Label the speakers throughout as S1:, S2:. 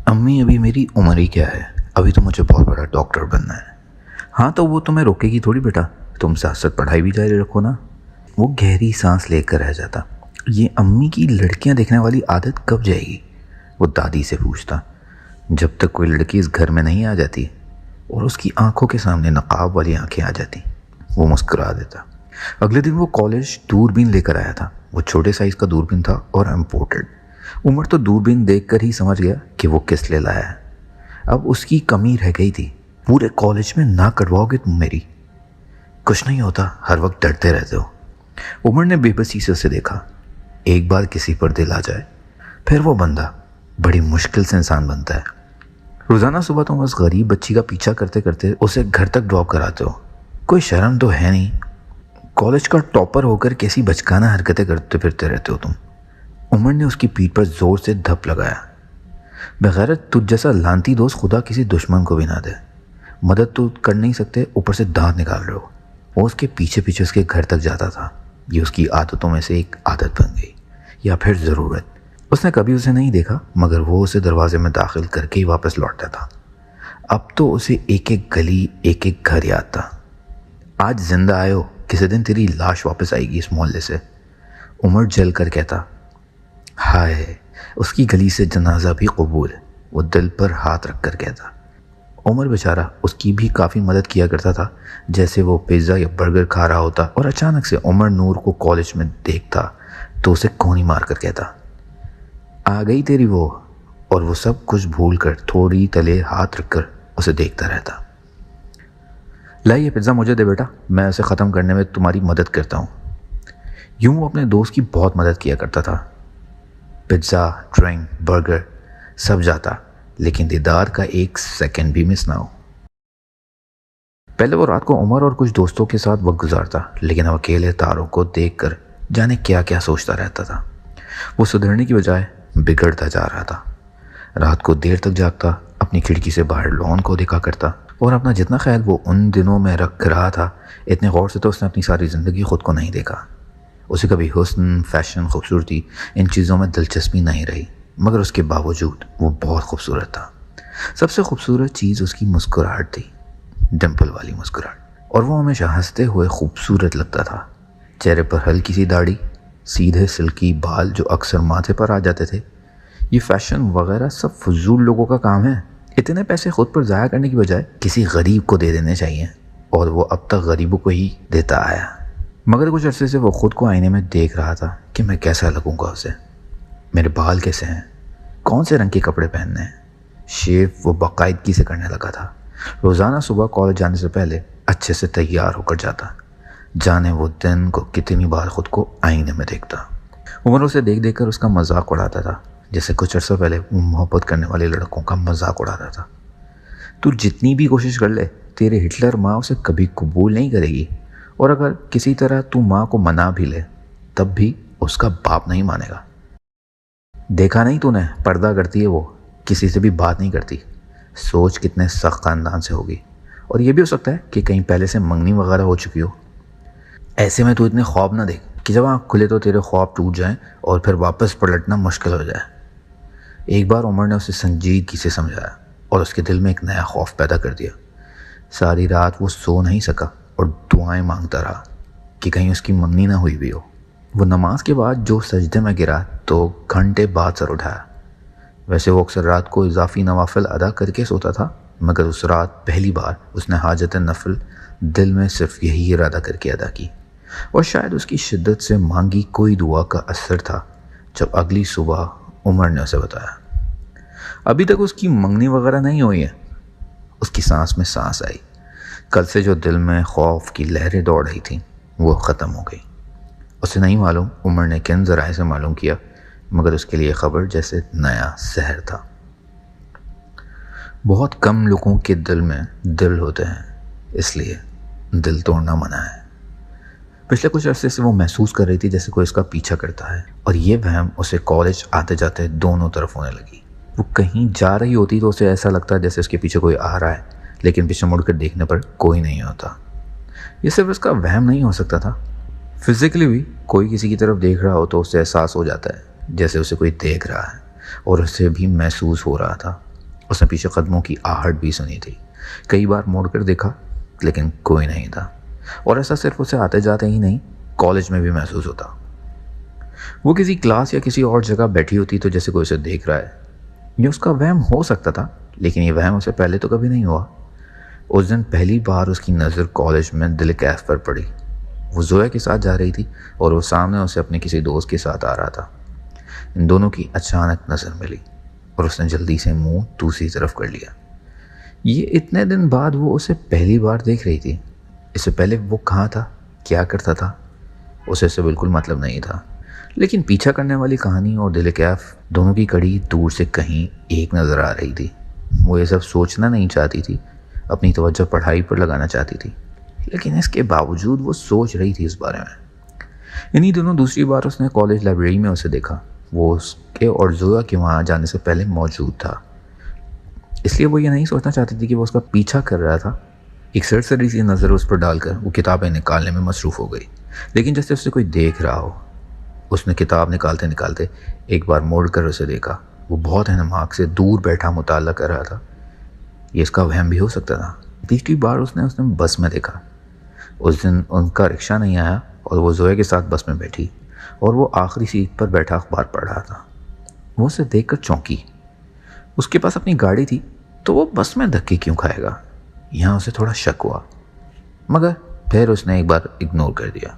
S1: امی ابھی میری عمر ہی کیا ہے، ابھی تو مجھے بہت بڑا ڈاکٹر بننا ہے۔ ہاں تو وہ تمہیں روکے گی تھوڑی بیٹا، تم ساتھ ساتھ پڑھائی بھی جاری رکھو نا۔ وہ گہری سانس لے کر رہ جاتا۔ یہ امی کی لڑکیاں دیکھنے والی عادت کب جائے گی؟ وہ دادی سے پوچھتا۔ جب تک کوئی لڑکی اس گھر میں نہیں آ جاتی اور اس کی آنکھوں کے سامنے نقاب والی آنکھیں آ جاتی۔ وہ مسکرا دیتا۔ اگلے دن وہ کالج دوربین لے کر آیا تھا۔ وہ چھوٹے سائز کا دوربین تھا اور امپورٹڈ۔ عمر تو دوربین دیکھ کر ہی سمجھ گیا کہ وہ کس لیے لایا ہے۔ اب اس کی کمی رہ گئی تھی، پورے کالج میں نہ کٹواؤ گے تم میری؟ کچھ نہیں ہوتا، ہر وقت ڈرتے رہتے ہو۔ عمر نے بے بسی سے اسے دیکھا۔ ایک بار کسی پر دل آ جائے پھر وہ بندہ بڑی مشکل سے انسان بنتا ہے۔ روزانہ صبح تم اس غریب بچی کا پیچھا کرتے کرتے اسے گھر تک ڈراپ کراتے ہو، کوئی شرم تو ہے نہیں؟ کالج کا ٹاپر ہو کر کیسی بچکانہ حرکتیں کرتے پھرتے رہتے ہو تم؟ عمر نے اس کی پیٹھ پر زور سے دھپ لگایا۔ بغیرت تجھ جیسا لانتی دوست خدا کسی دشمن کو بھی نہ دے۔ مدد تو کر نہیں سکتے، اوپر سے دانت نکال رہے ہو۔ وہ اس کے پیچھے پیچھے اس کے گھر تک جاتا تھا۔ یہ اس کی عادتوں میں سے ایک عادت بن گئی، یا پھر ضرورت۔ اس نے کبھی اسے نہیں دیکھا، مگر وہ اسے دروازے میں داخل کر کے ہی واپس لوٹتا تھا۔ اب تو اسے ایک ایک گلی، ایک ایک گھر یاد تھا۔ آج زندہ آئے ہو، کسی دن تیری لاش واپس آئے گی اس محلے سے۔ عمر جل کر کہتا۔ ہائے، اس کی گلی سے جنازہ بھی قبول۔ وہ دل پر ہاتھ رکھ کر کہتا۔ عمر بیچارہ اس کی بھی کافی مدد کیا کرتا تھا، جیسے وہ پیزا یا برگر کھا رہا ہوتا اور اچانک سے عمر نور کو کالج میں دیکھتا تو اسے کونی مار کر کہتا، آ گئی تیری وہ، اور وہ سب کچھ بھول کر تھوڑی تلے ہاتھ رکھ کر اسے دیکھتا رہتا۔ لائی یہ پیزا مجھے دے بیٹا، میں اسے ختم کرنے میں تمہاری مدد کرتا ہوں۔ یوں وہ اپنے دوست کی بہت مدد کیا کرتا تھا۔ پیزا، ڈرنک، برگر سب جاتا، لیکن دیدار کا ایک سیکنڈ بھی مس نہ ہو۔ پہلے وہ رات کو عمر اور کچھ دوستوں کے ساتھ وقت گزارتا، لیکن اب اکیلے تاروں کو دیکھ کر جانے کیا کیا سوچتا رہتا تھا۔ وہ سدھرنے کی بجائے بگڑتا جا رہا تھا۔ رات کو دیر تک جاگتا، اپنی کھڑکی سے باہر لون کو دیکھا کرتا، اور اپنا جتنا خیال وہ ان دنوں میں رکھ رہا تھا، اتنے غور سے تو اس نے اپنی ساری زندگی خود کو نہیں دیکھا۔ اسے کبھی حسن، فیشن، خوبصورتی ان چیزوں میں دلچسپی نہیں رہی، مگر اس کے باوجود وہ بہت خوبصورت تھا۔ سب سے خوبصورت چیز اس کی مسکراہٹ تھی، ڈمپل والی مسکراہٹ، اور وہ ہمیشہ ہنستے ہوئے خوبصورت لگتا تھا۔ چہرے پر ہلکی سی داڑھی، سیدھے سلکی بال جو اکثر ماتھے پر آ جاتے تھے۔ یہ فیشن وغیرہ سب فضول لوگوں کا کام ہے۔ اتنے پیسے خود پر ضائع کرنے کی بجائے کسی غریب کو دے دینے چاہیے، اور وہ اب تک غریبوں کو ہی دیتا آیا۔ مگر کچھ عرصے سے وہ خود کو آئینے میں دیکھ رہا تھا کہ میں کیسا لگوں گا اسے، میرے بال کیسے ہیں، کون سے رنگ کے کپڑے پہننے ہیں۔ شیو وہ باقاعدگی سے کرنے لگا تھا۔ روزانہ صبح کالج جانے سے پہلے اچھے سے تیار ہو کر جاتا، جانے وہ دن کو کتنی بار خود کو آئینے میں دیکھتا۔ عمر اسے دیکھ دیکھ کر اس کا مذاق اڑاتا تھا، جیسے کچھ عرصہ پہلے وہ محبت کرنے والے لڑکوں کا مذاق اڑاتا تھا۔ تو جتنی بھی کوشش کر لے، تیرے ہٹلر ماں اسے کبھی قبول نہیں کرے گی، اور اگر کسی طرح تو ماں کو منا بھی لے تب بھی اس کا باپ نہیں مانے گا۔ دیکھا نہیں تو نے، پردہ کرتی ہے وہ، کسی سے بھی بات نہیں کرتی۔ سوچ کتنے سخت خاندان سے ہوگی، اور یہ بھی ہو سکتا ہے کہ کہیں پہلے سے منگنی وغیرہ ہو چکی ہو۔ ایسے میں تو اتنے خواب نہ دیکھ کہ جب آنکھ کھلے تو تیرے خواب ٹوٹ جائیں اور پھر واپس پلٹنا مشکل ہو جائے۔ ایک بار عمر نے اسے سنجیدگی سے سمجھایا اور اس کے دل میں ایک نیا خوف پیدا کر دیا۔ ساری رات وہ سو نہیں سکا اور دعائیں مانگتا رہا کہ کہیں اس کی منگنی نہ ہوئی بھی ہو۔ وہ نماز کے بعد جو سجدے میں گرا تو گھنٹے بعد سر اٹھایا۔ ویسے وہ اکثر رات کو اضافی نوافل ادا کر کے سوتا تھا، مگر اس رات پہلی بار اس نے حاجت نفل دل میں صرف یہی ارادہ کر کے ادا کی، اور شاید اس کی شدت سے مانگی کوئی دعا کا اثر تھا جب اگلی صبح عمر نے اسے بتایا۔ ابھی تک اس کی منگنی وغیرہ نہیں ہوئی ہے۔ اس کی سانس میں سانس آئی۔ کل سے جو دل میں خوف کی لہریں دوڑ رہی تھیں وہ ختم ہو گئی۔ اسے نہیں معلوم عمر نے کن ذرائع سے معلوم کیا، مگر اس کے لیے خبر جیسے نیا زہر تھا۔ بہت کم لوگوں کے دل میں دل ہوتے ہیں، اس لیے دل توڑنا منع ہے۔ پچھلے کچھ عرصے سے وہ محسوس کر رہی تھی جیسے کوئی اس کا پیچھا کرتا ہے، اور یہ وہم اسے کالج آتے جاتے دونوں طرف ہونے لگی۔ وہ کہیں جا رہی ہوتی تو اسے ایسا لگتا جیسے اس کے پیچھے کوئی آ رہا ہے، لیکن پیچھے مڑ کر دیکھنے پر کوئی نہیں ہوتا۔ یہ صرف اس کا وہم نہیں ہو سکتا تھا، فزیکلی بھی کوئی کسی کی طرف دیکھ رہا ہو تو اسے احساس ہو جاتا ہے جیسے اسے کوئی دیکھ رہا ہے، اور اسے بھی محسوس ہو رہا تھا اس نے پیچھے قدموں کی آہٹ بھی سنی تھی. کئی بار موڑ کر دیکھا لیکن کوئی نہیں تھا. اور ایسا صرف اسے آتے جاتے ہی نہیں کالج میں بھی محسوس ہوتا. وہ کسی کلاس یا کسی اور جگہ بیٹھی ہوتی تو جیسے کوئی اسے دیکھ رہا ہے. یہ اس کا وہم ہو سکتا تھا لیکن یہ وہم اسے پہلے تو کبھی نہیں ہوا. اس دن پہلی بار اس کی نظر کالج میں دل کیف پر پڑی. وہ زویا کے ساتھ جا رہی تھی اور وہ سامنے اسے اپنے کسی دوست کے ساتھ آ رہا تھا. ان دونوں کی اچانک نظر ملی اور اس نے جلدی سے منہ دوسری طرف کر لیا. یہ اتنے دن بعد وہ اسے پہلی بار دیکھ رہی تھی. اس سے پہلے وہ کہاں تھا, کیا کرتا تھا, اسے اس سے بالکل مطلب نہیں تھا. لیکن پیچھا کرنے والی کہانی اور دل کیف دونوں کی کڑی دور سے کہیں ایک نظر آ رہی تھی. وہ یہ سب سوچنا نہیں چاہتی تھی, اپنی توجہ پڑھائی پر لگانا چاہتی تھی, لیکن اس کے باوجود وہ سوچ رہی تھی اس بارے میں. انہی دنوں دوسری بار اس نے کالج لائبریری میں اسے دیکھا. وہ اس کے اور زویا کے وہاں جانے سے پہلے موجود تھا, اس لیے وہ یہ نہیں سوچنا چاہتی تھی کہ وہ اس کا پیچھا کر رہا تھا. ایک سرسری سی نظر اس پر ڈال کر وہ کتابیں نکالنے میں مصروف ہو گئی. لیکن جیسے اسے کوئی دیکھ رہا ہو. اس نے کتاب نکالتے نکالتے ایک بار موڑ کر اسے دیکھا. وہ بہت انہماک سے دور بیٹھا مطالعہ کر رہا تھا. یہ اس کا وہم بھی ہو سکتا تھا. تیسری بار اس نے بس میں دیکھا. اس دن ان کا رکشہ نہیں آیا اور وہ زویا کے ساتھ بس میں بیٹھی اور وہ آخری سیٹ پر بیٹھا اخبار پڑھ رہا تھا. وہ اسے دیکھ کر چونکی. اس کے پاس اپنی گاڑی تھی تو وہ بس میں دھکے کیوں کھائے گا. یہاں اسے تھوڑا شک ہوا مگر پھر اس نے ایک بار اگنور کر دیا.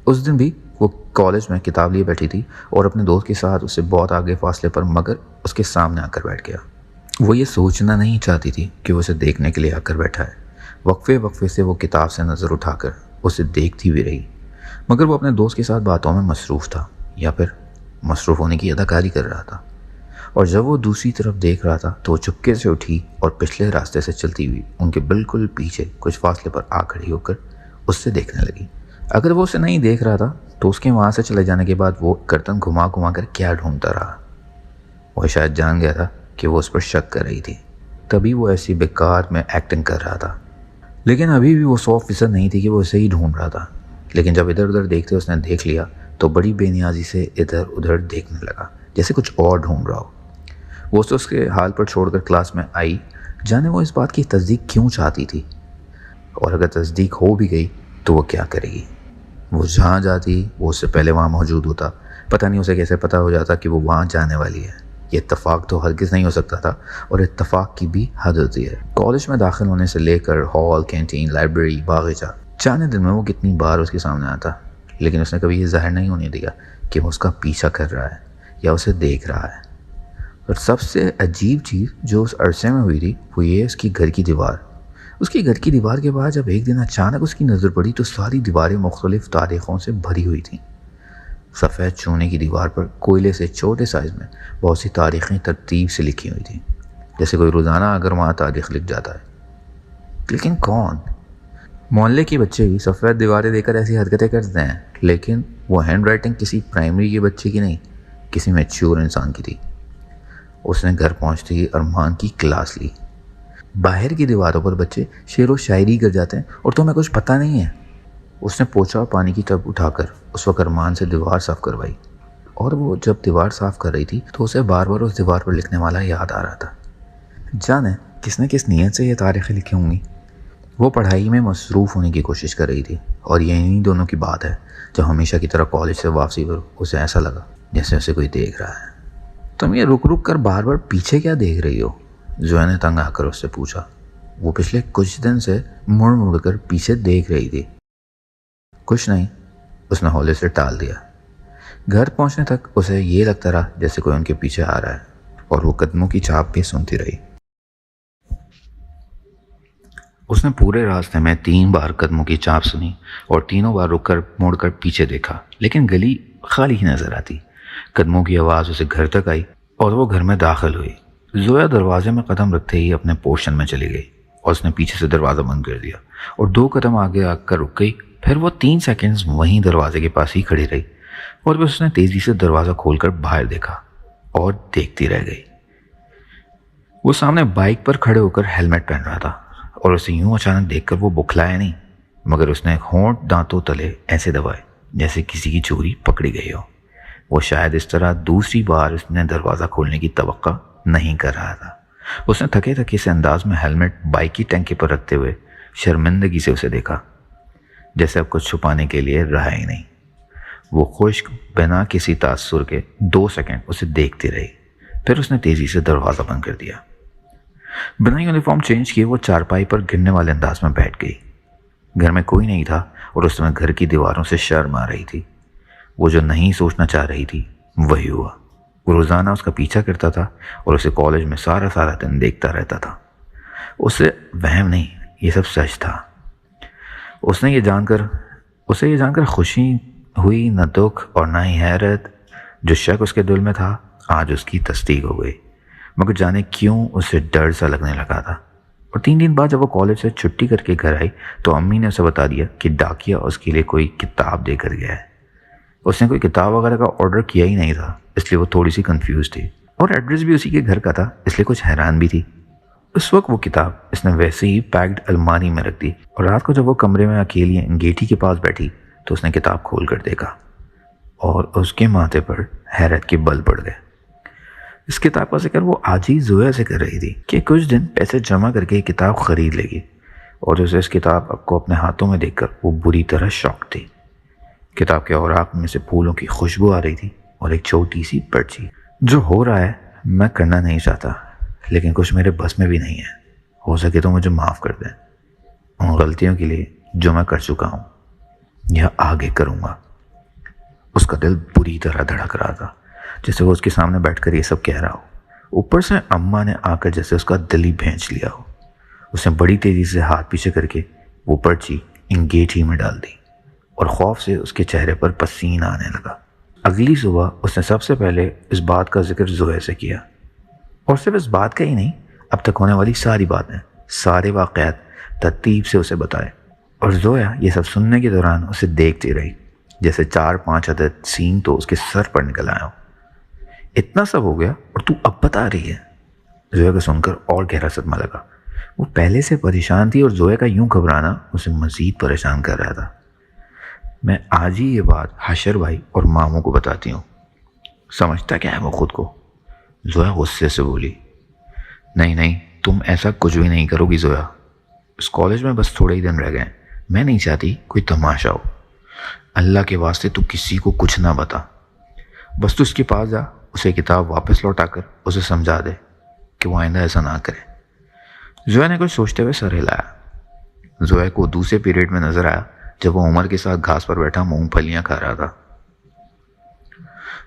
S1: اس دن بھی وہ کالج میں کتاب لیے بیٹھی تھی اور اپنے دوست کے ساتھ اسے بہت آگے فاصلے پر مگر اس کے سامنے آ کر بیٹھ گیا. وہ یہ سوچنا نہیں چاہتی تھی کہ وہ اسے دیکھنے کے لیے آ کر بیٹھا ہے. وقفے وقفے سے وہ کتاب سے نظر اٹھا کر اسے دیکھتی بھی رہی مگر وہ اپنے دوست کے ساتھ باتوں میں مصروف تھا یا پھر مصروف ہونے کی اداکاری کر رہا تھا. اور جب وہ دوسری طرف دیکھ رہا تھا تو وہ چپکے سے اٹھی اور پچھلے راستے سے چلتی ہوئی ان کے بالکل پیچھے کچھ فاصلے پر آ کھڑی ہو کر اس سے دیکھنے لگی. اگر وہ اسے نہیں دیکھ رہا تھا تو اس کے وہاں سے چلے جانے کے بعد وہ گردن گھما گھما کر کیا ڈھونڈتا رہا. وہ شاید جان گیا تھا کہ وہ اس پر شک کر رہی تھی, تبھی وہ ایسی بیکار میں ایکٹنگ کر رہا تھا. لیکن ابھی بھی وہ 100% نہیں تھی کہ وہ اسے ہی ڈھونڈ رہا تھا. لیکن جب ادھر ادھر دیکھتے اس نے دیکھ لیا تو بڑی بے نیازی سے ادھر ادھر دیکھنے لگا جیسے کچھ اور ڈھونڈ رہا ہو. وہ اسے اس کے حال پر چھوڑ کر کلاس میں آئی. جانے وہ اس بات کی تصدیق کیوں چاہتی تھی, اور اگر تصدیق ہو بھی گئی تو وہ کیا کرے گی. وہ جہاں جاتی وہ اس سے پہلے وہاں موجود ہوتا. پتہ نہیں اسے کیسے پتہ ہو جاتا کہ وہ وہاں جانے والی ہے. یہ اتفاق تو ہرگز نہیں ہو سکتا تھا اور اتفاق کی بھی حد ہوتی ہے. کالج میں داخل ہونے سے لے کر ہال, کینٹین, لائبریری, باغیچہ, جانے دن میں وہ کتنی بار اس کے سامنے آتا, لیکن اس نے کبھی یہ ظاہر نہیں ہونے دیا کہ وہ اس کا پیچھا کر رہا ہے یا اسے دیکھ رہا ہے. اور سب سے عجیب چیز جو اس عرصے میں ہوئی تھی وہ یہ اس کی گھر کی دیوار. اس کے گھر کی دیوار کے بعد جب ایک دن اچانک اس کی نظر پڑی تو ساری دیواریں مختلف تاریخوں سے بھری ہوئی تھیں. سفید چونے کی دیوار پر کوئلے سے چھوٹے سائز میں بہت سی تاریخیں ترتیب سے لکھی ہوئی تھیں, جیسے کوئی روزانہ اگر وہاں تاریخ لکھ جاتا ہے. لیکن کون؟ محلے کے بچے بھی سفید دیواریں دے کر ایسی حرکتیں کرتے ہیں, لیکن وہ ہینڈ رائٹنگ کسی پرائمری کے بچے کی نہیں, کسی میچور انسان کی تھی. اس نے گھر پہنچتے ہی ارمان کی کلاس لی. باہر کی دیواروں پر بچے شعر و شاعری کر جاتے ہیں اور تمہیں کچھ پتہ نہیں ہے. اس نے پوچھا اور پانی کی ٹب اٹھا کر اس وقت ارمان سے دیوار صاف کروائی. اور وہ جب دیوار صاف کر رہی تھی تو اسے بار بار اس دیوار پر لکھنے والا یاد آ رہا تھا. جانے کس نے کس نیت سے یہ تاریخیں لکھی ہوں گی. وہ پڑھائی میں مصروف ہونے کی کوشش کر رہی تھی اور یہ انہی دونوں کی بات ہے جب ہمیشہ کی طرح کالج سے واپسی پر اسے ایسا لگا جیسے اسے کوئی دیکھ رہا ہے. تم یہ رک رک کر بار بار پیچھے کیا دیکھ رہی ہو؟ زویا نے تنگ آ کر اس سے پوچھا. وہ پچھلے کچھ دن سے مڑ مڑ کر پیچھے دیکھ رہی تھی. کچھ نہیں, اس نے ہولے سے ٹال دیا. گھر پہنچنے تک اسے یہ لگتا رہا جیسے کوئی ان کے پیچھے آ رہا ہے اور وہ قدموں کی چھاپ بھی سنتی رہی. اس نے پورے راستے میں 3 بار قدموں کی چھاپ سنی اور تینوں بار رک کر موڑ کر پیچھے دیکھا, لیکن گلی خالی ہی نظر آتی. قدموں کی آواز اسے گھر تک آئی اور وہ گھر میں داخل ہوئی. زویا دروازے میں قدم رکھتے ہی اپنے پورشن میں چلی گئی اور اس نے پیچھے سے دروازہ بند کر دیا اور 2 قدم آگے آ کر رک گئی. پھر وہ 3 سیکنڈز وہیں دروازے کے پاس ہی کھڑی رہی اور پھر اس نے تیزی سے دروازہ کھول کر باہر دیکھا اور دیکھتی رہ گئی. وہ سامنے بائک پر کھڑے ہو کر ہیلمٹ پہن رہا تھا اور اسے یوں اچانک دیکھ کر وہ بکھلایا نہیں, مگر اس نے ہونٹ دانتوں تلے ایسے دبائے جیسے کسی کی چوری پکڑی گئی ہو. وہ شاید اس طرح دوسری بار اس نے دروازہ کھولنے کی توقع نہیں کر رہا تھا. اس نے تھکے تھکے سے انداز میں ہیلمٹ بائک کی ٹینکی پر رکھتے ہوئے شرمندگی سے اسے دیکھا، جیسے اب کچھ چھپانے کے لیے رہا ہی نہیں۔ وہ خشک بنا کسی تاثر کے 2 سیکنڈ اسے دیکھتی رہی، پھر اس نے تیزی سے دروازہ بند کر دیا۔ بنا یونیفارم چینج کیے وہ چارپائی پر گرنے والے انداز میں بیٹھ گئی۔ گھر میں کوئی نہیں تھا اور اس میں گھر کی دیواروں سے شرم آ رہی تھی۔ وہ جو نہیں سوچنا چاہ رہی تھی وہی ہوا۔ وہ روزانہ اس کا پیچھا کرتا تھا اور اسے کالج میں سارا دن دیکھتا رہتا تھا۔ اسے وہم نہیں، یہ سب سچ تھا۔ اسے یہ جان کر خوشی ہوئی، نہ دکھ اور نہ ہی حیرت۔ جو شک اس کے دل میں تھا آج اس کی تصدیق ہو گئی، مگر جانے کیوں اسے ڈر سا لگنے لگا تھا۔ اور 3 دن بعد جب وہ کالج سے چھٹی کر کے گھر آئی تو امی نے اسے بتا دیا کہ ڈاکیا اس کے لیے کوئی کتاب دے کر گیا ہے۔ اس نے کوئی کتاب وغیرہ کا آرڈر کیا ہی نہیں تھا، اس لیے وہ تھوڑی سی کنفیوز تھی، اور ایڈریس بھی اسی کے گھر کا تھا، اس لیے کچھ حیران بھی تھی۔ اس وقت وہ کتاب اس نے ویسے ہی پیکڈ الماری میں رکھ دی، اور رات کو جب وہ کمرے میں اکیلی انگیٹھی کے پاس بیٹھی تو اس نے کتاب کھول کر دیکھا، اور اس کے ماتھے پر حیرت کے بل پڑ گئے۔ اس کتاب کا ذکر وہ آج ہی زویا سے کر رہی تھی کہ کچھ دن پیسے جمع کر کے یہ کتاب خرید لے گی، اور اسے اس کتاب کو اپنے ہاتھوں میں دیکھ کر وہ بری طرح شاک تھی۔ کتاب کے اوراق میں سے پھولوں کی خوشبو آ رہی تھی اور ایک چھوٹی سی پرچی۔ جو ہو رہا ہے میں کرنا نہیں چاہتا، لیکن کچھ میرے بس میں بھی نہیں ہے، ہو سکے تو مجھے معاف کر دیں ان غلطیوں کے لیے جو میں کر چکا ہوں یا آگے کروں گا۔ اس کا دل بری طرح دھڑک رہا تھا، جیسے وہ اس کے سامنے بیٹھ کر یہ سب کہہ رہا ہو۔ اوپر سے اماں نے آ کر جیسے اس کا دل ہی بھینچ لیا ہو۔ اس نے بڑی تیزی سے ہاتھ پیچھے کر کے وہ پرچی انگیٹھی میں ڈال دی، اور خوف سے اس کے چہرے پر پسینہ آنے لگا۔ اگلی صبح اس نے سب سے پہلے اس بات کا ذکر زویا سے کیا، اور صرف اس بات کا ہی نہیں، اب تک ہونے والی ساری باتیں، سارے واقعات ترتیب سے اسے بتائے۔ اور زویا یہ سب سننے کے دوران اسے دیکھتی رہی، جیسے 4-5 عدد سین تو اس کے سر پر نکل آیا ہو۔ اتنا سب ہو گیا اور تو اب بتا رہی ہے؟ زویا کو سن کر اور گہرا صدمہ لگا۔ وہ پہلے سے پریشان تھی اور زویا کا یوں گھبرانا اسے مزید پریشان کر رہا تھا۔ میں آج ہی یہ بات حشر بھائی اور ماموں کو بتاتی ہوں۔ سمجھتا کیا ہے وہ خود کو؟ زویا غصے سے بولی۔ نہیں، تم ایسا کچھ بھی نہیں کرو گی زویا۔ اس کالج میں بس تھوڑے ہی دن رہ گئے، میں نہیں چاہتی کوئی تماشا ہو۔ اللہ کے واسطے تو کسی کو کچھ نہ بتا، بس تو اس کے پاس جا، اسے کتاب واپس لوٹا کر اسے سمجھا دے کہ وہ آئندہ ایسا نہ کرے۔ زویا نے کچھ سوچتے ہوئے سر ہلایا۔ زویا کو دوسرے پیریڈ میں نظر آیا جب وہ عمر کے ساتھ گھاس پر بیٹھا مونگ پھلیاں کھا رہا تھا۔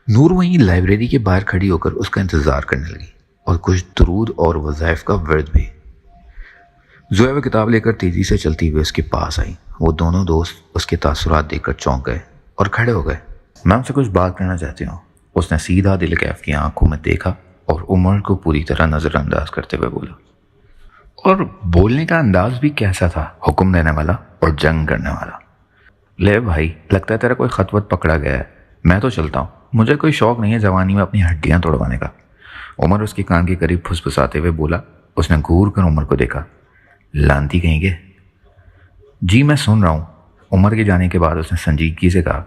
S1: نور وہیں لائبریری کے باہر کھڑی ہو کر اس کا انتظار کرنے لگی، اور کچھ درود اور وظائف کا ورد بھی۔ زویا وہ کتاب لے کر تیزی سے چلتی ہوئے اس کے پاس آئی۔ وہ دونوں دوست اس کے تاثرات دیکھ کر چونک گئے اور کھڑے ہو گئے۔ میں آپ سے کچھ بات کرنا چاہتی ہوں، اس نے سیدھا دل کیف کی آنکھوں میں دیکھا اور عمر کو پوری طرح نظر انداز کرتے ہوئے بولا، اور بولنے کا انداز بھی کیسا تھا، حکم دینے والا اور جنگ کرنے والا۔ لے بھائی، لگتا ہے تیرا کوئی خط وط پکڑا گیا ہے، میں تو چلتا ہوں، مجھے کوئی شوق نہیں ہے جوانی میں اپنی ہڈیاں توڑوانے کا۔ عمر اس کے کان کے قریب پھسپھساتے ہوئے بولا۔ اس نے گھور کر عمر کو دیکھا۔ لانتی کہیں گے؟ جی میں سن رہا ہوں، عمر کے جانے کے بعد اس نے سنجیدگی سے کہا۔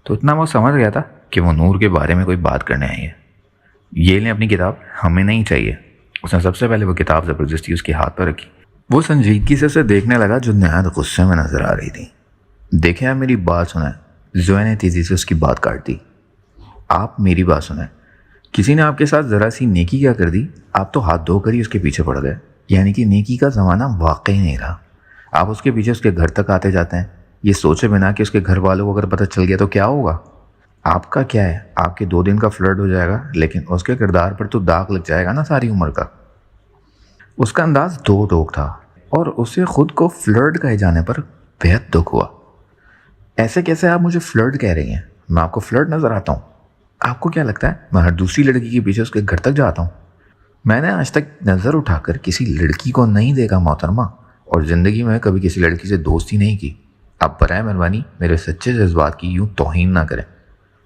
S1: تو اتنا وہ سمجھ گیا تھا کہ وہ نور کے بارے میں کوئی بات کرنے آئی ہے۔ یہ لیں اپنی کتاب، ہمیں نہیں چاہیے۔ اس نے سب سے پہلے وہ کتاب زبردستی اس کے ہاتھ پر رکھی۔ وہ سنجیدگی سے اسے دیکھنے لگا جو نہایت غصے میں نظر آ رہی تھی۔ دیکھیں آپ میری بات سنیں۔ زویا نے تیزی سے اس کی بات کاٹ دی۔ آپ میری بات سنیں، کسی نے آپ کے ساتھ ذرا سی نیکی کیا کر دی، آپ تو ہاتھ دھو کر ہی اس کے پیچھے پڑ گئے، یعنی کہ نیکی کا زمانہ واقعی نہیں رہا۔ آپ اس کے پیچھے اس کے گھر تک آتے جاتے ہیں، یہ سوچے بنا کہ اس کے گھر والوں کو اگر پتہ چل گیا تو کیا ہوگا۔ آپ کا کیا ہے، آپ کے 2 دن کا فلرٹ ہو جائے گا، لیکن اس کے کردار پر تو داغ لگ جائے گا نا ساری عمر کا۔ اس کا انداز دو ٹوک تھا اور اسے خود کو فلرٹ کہے جانے پر بہت دکھ ہوا۔ ایسے کیسے آپ مجھے فلرٹ کہہ رہی ہیں؟ میں آپ کو فلرٹ نظر آتا ہوں؟ آپ کو کیا لگتا ہے میں ہر دوسری لڑکی کے پیچھے اس کے گھر تک جاتا ہوں؟ میں نے آج تک نظر اٹھا کر کسی لڑکی کو نہیں دیکھا محترمہ، اور زندگی میں کبھی کسی لڑکی سے دوستی نہیں کی۔ آپ برائے مہربانی میرے سچے جذبات کی یوں توہین نہ کریں،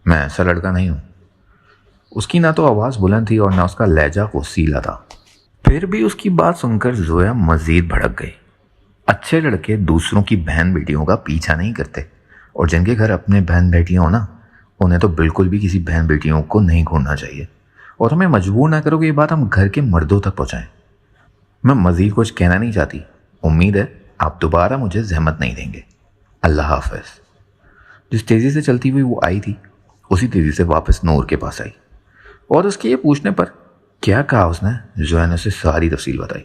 S1: میں ایسا لڑکا نہیں ہوں۔ اس کی نہ تو آواز بلند تھی اور نہ اس کا لہجہ غصیلا تھا۔ پھر بھی اس کی بات سن کر زویا مزید بھڑک گئی۔ اچھے لڑکے دوسروں کی بہن بیٹیوں کا پیچھا نہیں کرتے، اور جن کے گھر اپنے بہن بیٹیاں ہوں نا، انہیں تو بالکل بھی کسی بہن بیٹیوں کو نہیں گھورنا چاہیے۔ اور ہمیں مجبور نہ کرو کہ یہ بات ہم گھر کے مردوں تک پہنچائیں۔ میں مزید کچھ کہنا نہیں چاہتی، امید ہے آپ دوبارہ مجھے زحمت نہیں دیں گے، اللہ حافظ۔ جس تیزی سے چلتی ہوئی وہ آئی تھی اسی تیزی سے واپس نور کے پاس آئی، اور اس کے یہ پوچھنے پر کیا کہا اس نے، زویا نے اسے ساری تفصیل بتائی،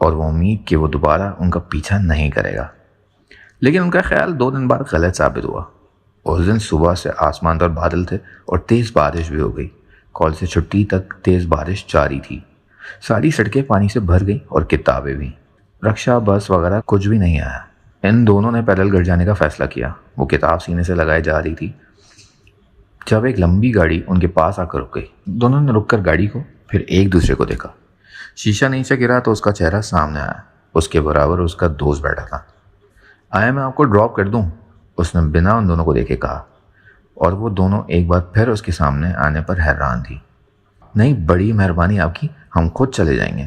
S1: اور وہ امید کہ وہ دوبارہ ان کا پیچھا نہیں کرے گا۔ لیکن ان کا خیال 2 دن بعد غلط ثابت ہوا۔ اس دن صبح سے آسمان پر بادل تھے اور تیز بارش بھی ہو گئی۔ کالج سے چھٹی تک تیز بارش جاری تھی، ساری سڑکیں پانی سے بھر گئیں اور کتابیں بھی۔ رکشہ، بس وغیرہ کچھ بھی نہیں آیا۔ ان دونوں نے پیدل گھر جانے کا فیصلہ کیا۔ وہ کتاب سینے سے لگائے جا رہی تھی جب ایک لمبی گاڑی ان کے پاس آ کر رک گئی۔ دونوں نے رک کر گاڑی کو، پھر ایک دوسرے کو دیکھا۔ شیشہ نیچے گرا تو اس کا چہرہ سامنے آیا۔ اس کے برابر اس کا دوست بیٹھا تھا۔ آیا میں آپ کو ڈراپ کر دوں، اس نے بنا ان دونوں کو دیکھے کہا، اور وہ دونوں ایک بار پھر اس کے سامنے آنے پر حیران تھی۔ نہیں، بڑی مہربانی آپ کی، ہم خود چلے جائیں گے،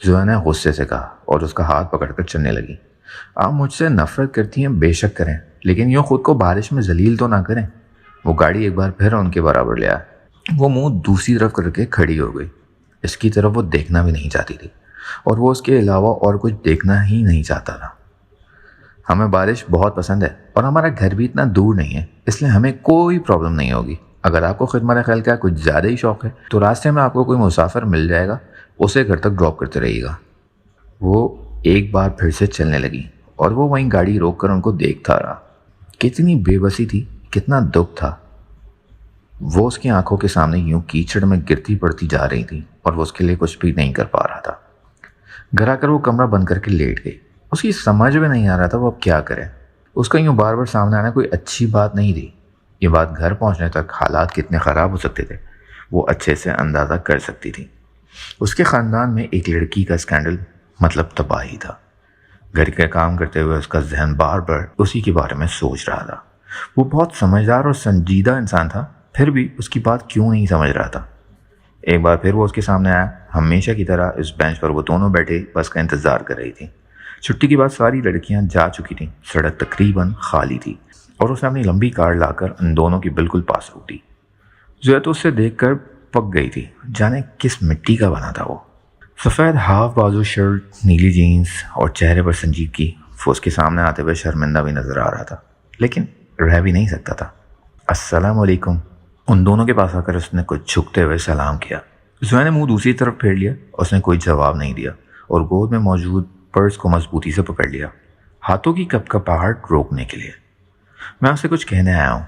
S1: زویا نے غصے سے کہا اور اس کا ہاتھ پکڑ کر چلنے لگی۔ آپ مجھ سے نفرت کرتی ہیں، بے شک کریں، لیکن یوں خود کو بارش میں ذلیل تو نہ کریں۔ وہ گاڑی ایک بار پھر ان کے برابر لے آیا۔ وہ منہ دوسری طرف کر کے کھڑی ہو گئی۔ اس کی طرف وہ دیکھنا بھی نہیں چاہتی تھی، اور وہ اس کے علاوہ اور کچھ دیکھنا ہی نہیں چاہتا تھا۔ ہمیں بارش بہت پسند ہے اور ہمارا گھر بھی اتنا دور نہیں ہے، اس لیے ہمیں کوئی پرابلم نہیں ہوگی۔ اگر آپ کو خدمت خیال کا کچھ زیادہ ہی شوق ہے تو راستے میں آپ کو کوئی مسافر مل جائے گا، اسے گھر تک ڈراپ کرتے رہیے گا۔ وہ ایک بار پھر سے چلنے لگی اور وہ وہیں گاڑی روک کر ان کو دیکھتا رہا۔ کتنی بے بسی تھی، کتنا دکھ تھا۔ وہ اس کی آنکھوں کے سامنے یوں کیچڑ میں گرتی پڑتی جا رہی تھی اور وہ اس کے لیے کچھ بھی نہیں کر پا رہا تھا۔ گھر آ کر وہ کمرہ بند کر کے لیٹ گئی۔ اس کی سمجھ میں نہیں آ رہا تھا وہ اب کیا کرے۔ اس کا یوں بار بار سامنے آنا کوئی اچھی بات نہیں تھی۔ یہ بات گھر پہنچنے تک حالات کتنے خراب ہو سکتے تھے وہ اچھے سے اندازہ کر سکتی تھی۔ اس کے خاندان میں ایک لڑکی کا اسکینڈل مطلب تباہی تھا۔ گھر کے کام کرتے ہوئے اس کا ذہن بار بار اسی کے بارے میں سوچ رہا تھا۔ وہ بہت سمجھدار اور سنجیدہ انسان تھا، پھر بھی اس کی بات کیوں نہیں سمجھ رہا تھا۔ ایک بار پھر وہ اس کے سامنے آیا۔ ہمیشہ کی طرح اس بینچ پر وہ دونوں بیٹھے بس کا انتظار کر رہی تھی۔ چھٹی کے بعد ساری لڑکیاں جا چکی تھیں، سڑک تقریباً خالی تھی، اور اس نے اپنی لمبی کار لا کر ان دونوں کی بالکل پاس روک دی۔ زویا تو اس سے دیکھ کر پک گئی تھی، جانے کس مٹی کا بنا تھا وہ۔ سفید ہاف بازو شرٹ، نیلی جینز اور چہرے پر سنجیدگی۔ وہ اس کے سامنے آتے ہوئے شرمندہ بھی نظر آ رہا تھا، لیکن رہ بھی نہیں سکتا تھا۔ السلام علیکم، ان دونوں کے پاس آ کر اس نے کچھ جھکتے ہوئے سلام کیا۔ زویا نے منہ دوسری طرف پھیر لیا، اس نے کوئی جواب نہیں دیا اور گود میں موجود پرس کو مضبوطی سے پکڑ لیا، ہاتھوں کی کپکپاہٹ روکنے کے لیے۔ میں آپ سے کچھ کہنے آیا ہوں،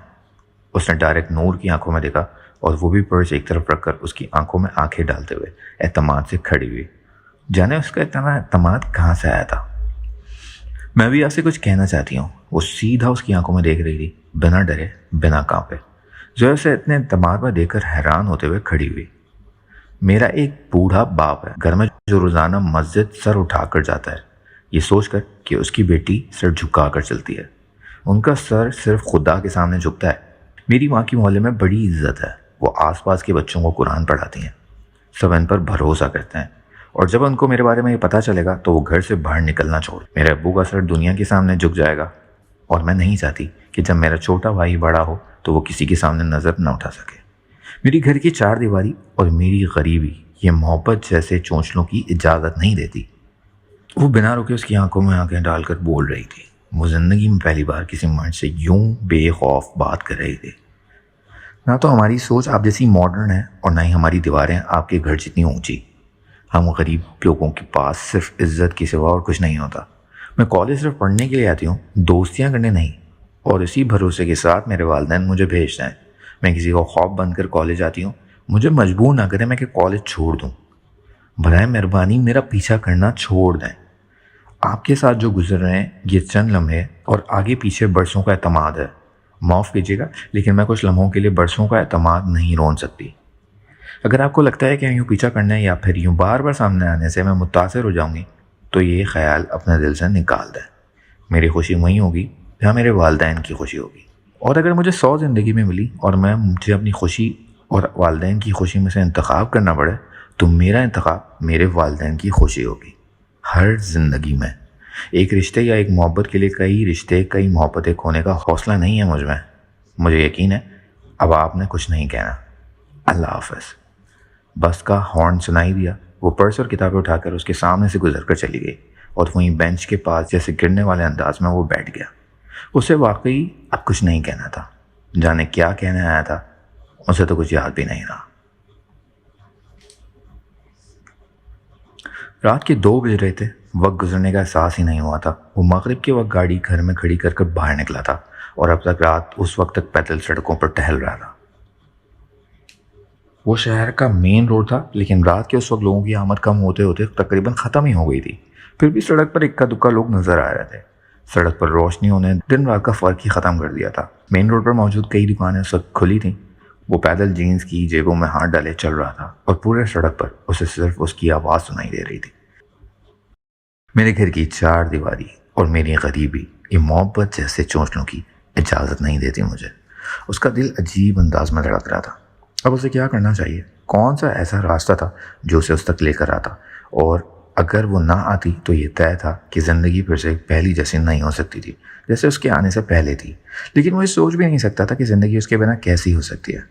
S1: اس نے ڈائریکٹ نور کی آنکھوں میں دیکھا، اور وہ بھی پرس ایک طرف رکھ کر اس کی آنکھوں میں آنکھیں ڈالتے ہوئے اعتماد سے کھڑی ہوئی۔ جانے اس کا اتنا اعتماد کہاں سے آیا تھا۔ میں بھی آپ سے کچھ کہنا چاہتی ہوں، وہ سیدھا اس کی آنکھوں میں دیکھ رہی تھی، بنا ڈرے، بنا کانپے۔ زویا اسے اتنے اعتماد میں دیکھ کر حیران ہوتے ہوئے کھڑی ہوئی۔ میرا ایک بوڑھا باپ ہے گھر میں جو روزانہ مسجد سر اٹھا کر جاتا ہے، یہ سوچ کر کہ اس کی بیٹی سر جھکا کر چلتی ہے۔ ان کا سر صرف خدا کے سامنے جھکتا ہے۔ میری ماں کی محلے میں بڑی عزت ہے، وہ آس پاس کے بچوں کو قرآن پڑھاتی ہیں، سب ان پر بھروسہ کرتے ہیں، اور جب ان کو میرے بارے میں یہ پتہ چلے گا تو وہ گھر سے باہر نکلنا چھوڑ۔ میرے ابو کا سر دنیا کے سامنے جھک جائے گا، اور میں نہیں چاہتی کہ جب میرا چھوٹا بھائی بڑا ہو تو وہ کسی کے سامنے نظر نہ اٹھا سکے۔ میری گھر کی 4 دیواری اور میری غریبی یہ محبت جیسے چونچلوں کی اجازت نہیں دیتی۔ وہ بنا رکے اس کی آنکھوں میں آنکھیں ڈال کر بول رہی تھی۔ وہ زندگی میں پہلی بار کسی مرد سے یوں بے خوف بات کر رہی تھی۔ نہ تو ہماری سوچ آپ جیسی ماڈرن ہے اور نہ ہی ہماری دیواریں آپ کے گھر جتنی اونچی۔ ہم غریب لوگوں کے پاس صرف عزت کے سوا اور کچھ نہیں ہوتا۔ میں کالج صرف پڑھنے کے لیے آتی ہوں، دوستیاں کرنے نہیں، اور اسی بھروسے کے ساتھ میرے والدین مجھے بھیجتے ہیں۔ میں کسی کو خواب بن کر کالج آتی ہوں، مجھے مجبور نہ کریں میں کہ کالج چھوڑ دوں۔ برائے مہربانی میرا پیچھا کرنا چھوڑ دیں۔ آپ کے ساتھ جو گزر رہے ہیں یہ چند لمحے اور آگے پیچھے برسوں کا اعتماد ہے۔ معاف کیجیے گا لیکن میں کچھ لمحوں کے لیے برسوں کا اعتماد نہیں رون سکتی۔ اگر آپ کو لگتا ہے کہ یوں پیچھا کرنے یا پھر یوں بار بار سامنے آنے سے میں متاثر ہو جاؤں گی تو یہ خیال اپنے دل سے نکال دیں۔ میری خوشی وہیں ہوگی جہاں میرے والدین کی خوشی ہوگی، اور اگر مجھے 100 زندگی میں ملی اور مجھے اپنی خوشی اور والدین کی خوشی میں سے انتخاب کرنا پڑے تو میرا انتخاب میرے والدین کی خوشی ہوگی۔ ہر زندگی میں ایک رشتے یا ایک محبت کے لیے کئی رشتے، کئی محبتیں کھونے کا حوصلہ نہیں ہے مجھ میں۔ مجھے یقین ہے اب آپ نے کچھ نہیں کہنا۔ اللہ حافظ۔ بس کا ہارن سنائی دیا وہ پرس اور کتابیں اٹھا کر اس کے سامنے سے گزر کر چلی گئی اور وہیں بینچ کے پاس جیسے گرنے والے انداز میں وہ بیٹھ گیا۔ اسے واقعی اب کچھ نہیں کہنا تھا، جانے کیا کہنے آیا تھا، اسے تو کچھ یاد بھی نہیں رہا۔ رات کے 2 بج رہے تھے، وقت گزرنے کا احساس ہی نہیں ہوا تھا۔ وہ مغرب کے وقت گاڑی گھر میں کھڑی کر باہر نکلا تھا اور اب تک رات اس وقت تک پیدل سڑکوں پر ٹہل رہا تھا۔ وہ شہر کا مین روڈ تھا، لیکن رات کے اس وقت لوگوں کی آمد کم ہوتے ہوتے تقریباً ختم ہی ہو گئی تھی۔ پھر بھی سڑک پر اکا دکا لوگ نظر آ رہے تھے۔ سڑک پر روشنیوں نے دن رات کا فرق ہی ختم کر دیا تھا۔ مین روڈ پر موجود کئی دکانیں اس وقت کھلی تھیں۔ وہ پیدل جینز کی جیبوں میں ہاتھ ڈالے چل رہا تھا اور پورے سڑک پر اسے صرف اس کی آواز سنائی دے رہی تھی۔ میرے گھر کی 4 دیواری اور میری غریبی، یہ محبت جیسے چونچلوں کی اجازت نہیں دیتی مجھے۔ اس کا دل عجیب انداز میں دھڑک رہا تھا۔ اب اسے کیا کرنا چاہیے؟ کون سا ایسا راستہ تھا جو اسے اس تک لے کر آتا؟ اور اگر وہ نہ آتی تو یہ طے تھا کہ زندگی پھر سے پہلی جیسی نہیں ہو سکتی تھی جیسے اس کے آنے سے پہلے تھی۔ لیکن وہ یہ سوچ بھی نہیں سکتا تھا کہ زندگی اس کے بنا کیسی ہو سکتی ہے۔